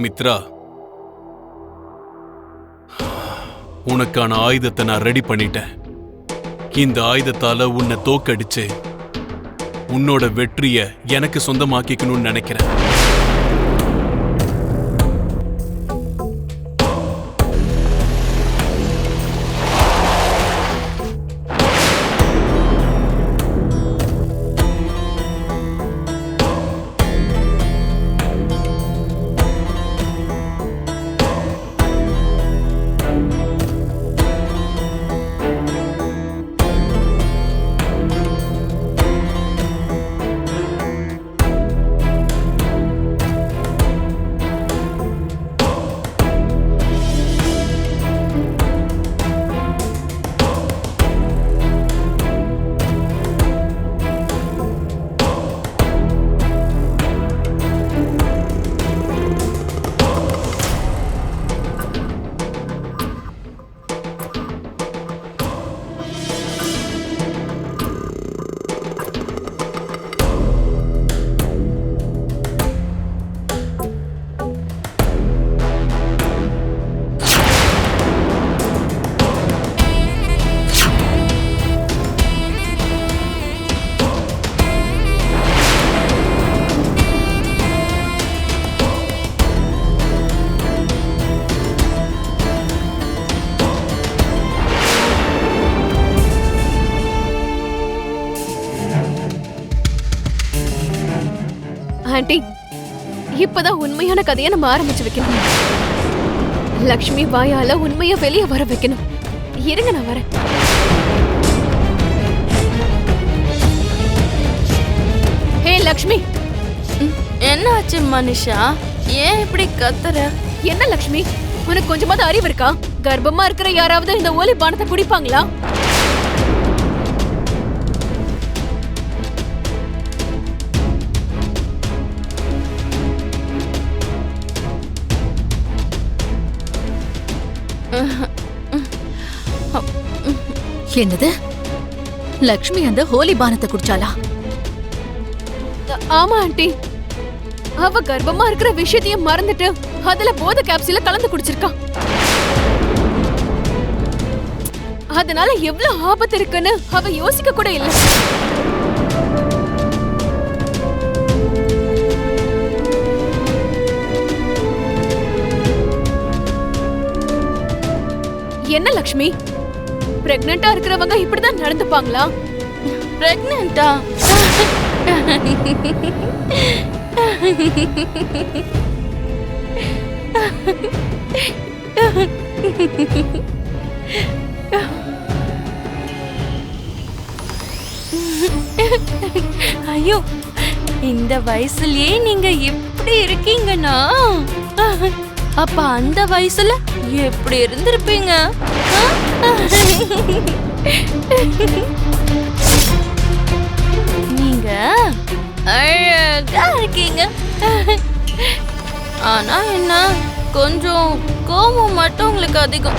மித்ரா, உனக்கான ஆயுதத்தை நான் ரெடி பண்ணிட்டேன். இந்த ஆயுதத்தால உன்னை தோக்கடிச்சு உன்னோட வெற்றிய எனக்கு சொந்தமாக்கிக்கணும்னு நினைக்கிறேன். ஆண்டி, இப்பதான் உண்மையான கதையை நம்ம ஆரம்பிச்சு வைக்கணும். லக்ஷ்மி வாயால உண்மைய வெளியே வர வைக்கணும். இருங்க, நான் வரேன். ஹே லக்ஷ்மி. என்னாச்சு மனிஷா? ஏன் இப்படி கத்துற? என்ன லக்ஷ்மி, உனக்கு கொஞ்சமாவது அறிவு இருக்கா? கர்ப்பமா இருக்கிற யாராவது இந்த ஓலி பானத்தை குடிப்பாங்களா? என்னது? லக்ஷ்மி அந்த ஹோலி பானத்தை குடிச்சாளா? ஆமா ஆண்டி, அவ கர்ப்பமா இருக்கிற விஷயத்தையும் மறந்துட்டு அதுல போதை கேப்சூல கலந்து குடிச்சிருக்கா. அதனால எவ்வளவு ஆபத்து இருக்குன்னு அவ யோசிக்க கூட இல்ல. என்ன லக்ஷ்மி, பிரெக்னெண்டா இருக்கிறவங்க இப்படிதான் நடந்துப்பாங்களா? பிரெக்னெண்டா? ஐயோ, இந்த வயசுலயே நீங்க எப்படி இருக்கீங்கன்னா, அப்ப அந்த வயசுல எப்படி இருந்திருப்பீங்க? நீங்க அழகா இருக்கீங்க. ஆனா என்ன, கொஞ்சம் கோபம் மட்டும் உங்களுக்கு அதிகம்.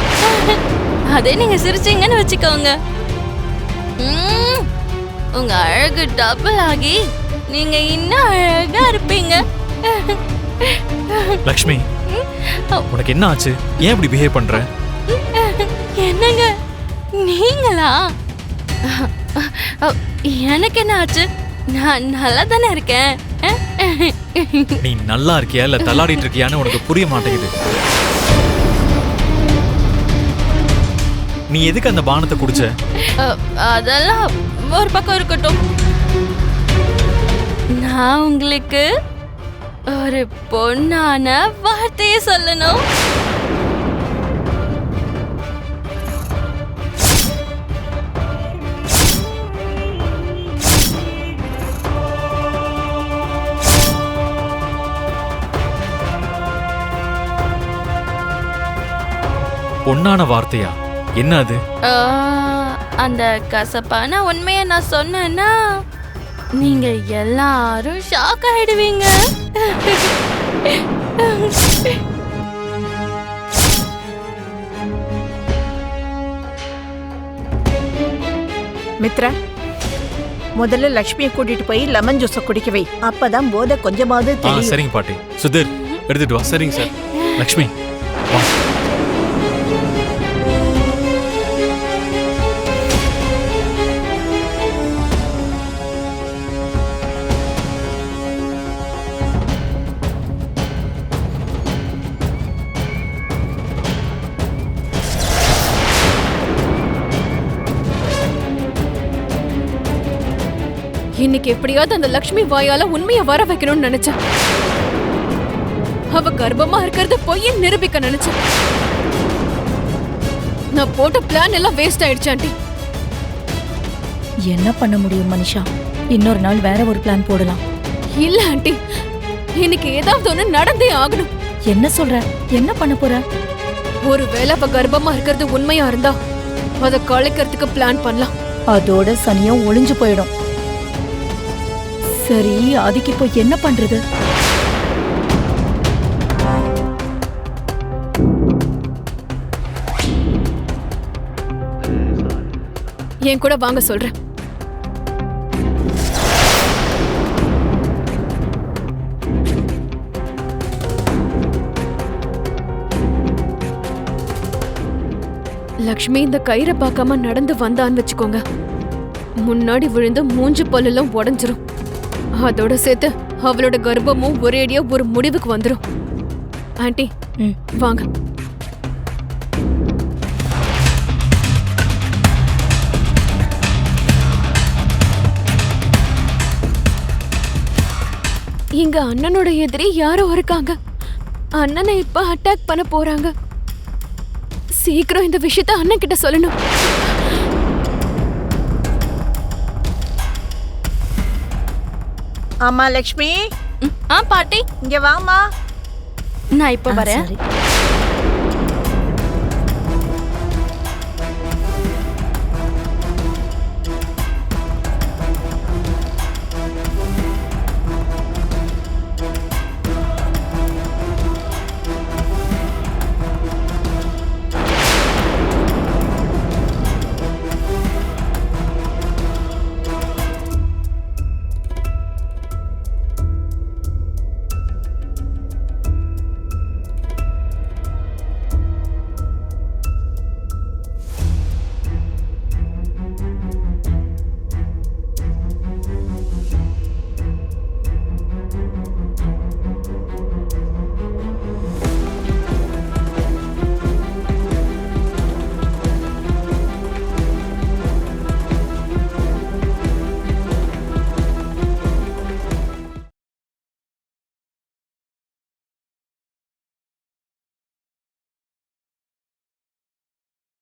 அதே நீங்க சிரிச்சீங்கன்னு வச்சுக்கோங்க, உங்க அழகு டபுள் ஆகி நீங்க இன்னும் அழகா இருப்பீங்க. லக்ஷ்மி, உனக்கு என்ன ஆச்சு? ஏன் இப்படி பிஹேவ் பண்ற? என்னங்க நீங்களா? எனக்கு என்ன ஆச்சு? நான் நல்லா தானே இருக்கேன். நீ நல்லா இருக்கியா இல்ல தள்ளாடிட்டு இருக்கியான்னு உனக்கு புரிய மாட்டேங்குது. நீ எதுக்கு அந்த பானத்தை குடிச்ச? அதெல்லாம் ஒரு பக்கம் இருக்கட்டும். நான் உங்களுக்கு ஒரு பொண்ணான வார்த்தையை சொல்லணும். பொண்ணான வார்த்தையா? என்ன அது? அந்த கசப்பான உண்மையை நான் சொன்னேன்னா நீங்க எல்லாரும் ஷாக் ஆயிடுவீங்க. மித்ரா, முதல்ல லக்ஷ்மியை கூட்டிட்டு போய் லெமன் ஜூஸ குடிக்க வை. அப்பதான் போதை கொஞ்சமாவது தெரியும். சரிங்க பாட்டி. சுதீர், எடுத்துட்டு வா. சரிங்க சார். லக்ஷ்மி வா. இன்னைக்கு எப்படியாவது அந்த லக்ஷ்மி வாயால உண்மைய வர வைக்கணும்னு நினைச்சேன். அவ கர்ப்பமா இருக்கிறது பொய்ன்னு நிரூபிக்க நினைச்சேன். நான் போட்ட பிளான் எல்லாம் வேஸ்ட் ஆயிடுச்சு ஆண்டி. என்ன பண்ண முடியும் மனிஷா? இன்னொரு நாள் வேற ஒரு பிளான் போடலாம். இல்ல ஆண்டி, இன்னைக்கு ஏதாவது ஒண்ணு நடந்தே ஆகணும். என்ன சொல்ற? என்ன பண்ண போற? ஒருவேளை அவ கர்ப்பமா இருக்கிறது உண்மையா இருந்தா அதை கலைக்கிறதுக்கு பிளான் பண்ணலாம். அதோட சனியம் ஒளிஞ்சு போயிடும். சரி, அதுக்கு இப்போ என்ன பண்றது? என் கூட வாங்க சொல்றேன். லக்ஷ்மி இந்த கயிறை பார்க்காம நடந்து வந்தான்னு வச்சுக்கோங்க, முன்னாடி விழுந்து மூஞ்சு பல்லெல்லாம் உடைஞ்சிரும். அதோட சேர்த்து அவளோட கர்ப்பமும் ஒரேடியா ஒரு முடிவுக்கு வந்துரும். ஆண்டி வாங்க. இங்க அண்ணனோட எதிரி யாரோ இருக்காங்க. அண்ணனை இப்ப அட்டாக் பண்ண போறாங்க. சீக்கிரம் இந்த விஷயத்த அண்ணன் கிட்ட சொல்லணும். அம்மா லக்ஷ்மி, பாட்டி இங்க வாமா. நான் இப்ப வரேன். சரி.